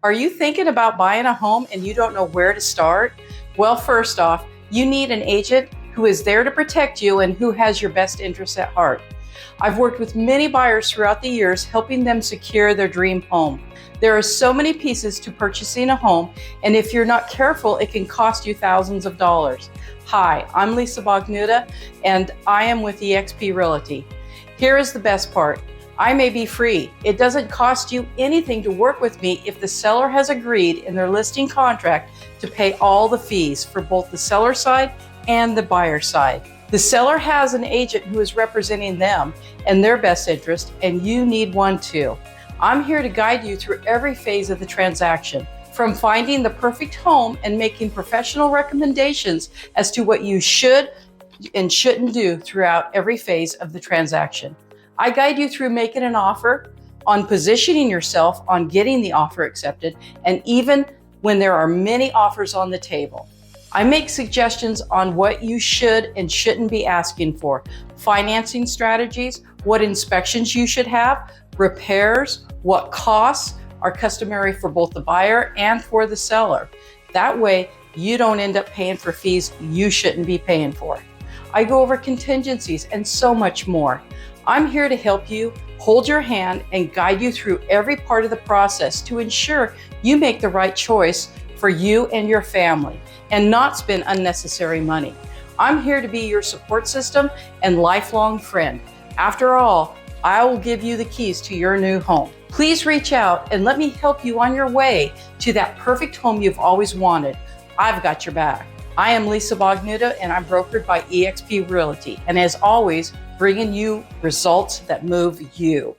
Are you thinking about buying a home and you don't know where to start? Well, first off, you need an agent who is there to protect you and who has your best interests at heart. I've worked with many buyers throughout the years, helping them secure their dream home. There are so many pieces to purchasing a home, and if you're not careful, it can cost you thousands of dollars. Hi, I'm Lisa Bognuda, and I am with eXp Realty. Here is the best part. I may be free. It doesn't cost you anything to work with me if the seller has agreed in their listing contract to pay all the fees for both the seller side and the buyer side. The seller has an agent who is representing them and their best interest, and you need one too. I'm here to guide you through every phase of the transaction, from finding the perfect home and making professional recommendations as to what you should and shouldn't do throughout every phase of the transaction. I guide you through making an offer, on positioning yourself on getting the offer accepted, and even when there are many offers on the table. I make suggestions on what you should and shouldn't be asking for, financing strategies, what inspections you should have, repairs, what costs are customary for both the buyer and for the seller. That way, you don't end up paying for fees you shouldn't be paying for. I go over contingencies and so much more. I'm here to help you, hold your hand, and guide you through every part of the process to ensure you make the right choice for you and your family and not spend unnecessary money. I'm here to be your support system and lifelong friend. After all, I will give you the keys to your new home. Please reach out and let me help you on your way to that perfect home you've always wanted. I've got your back. I am Lisa Bognuda, and I'm brokered by eXp Realty. And as always, bringing you results that move you.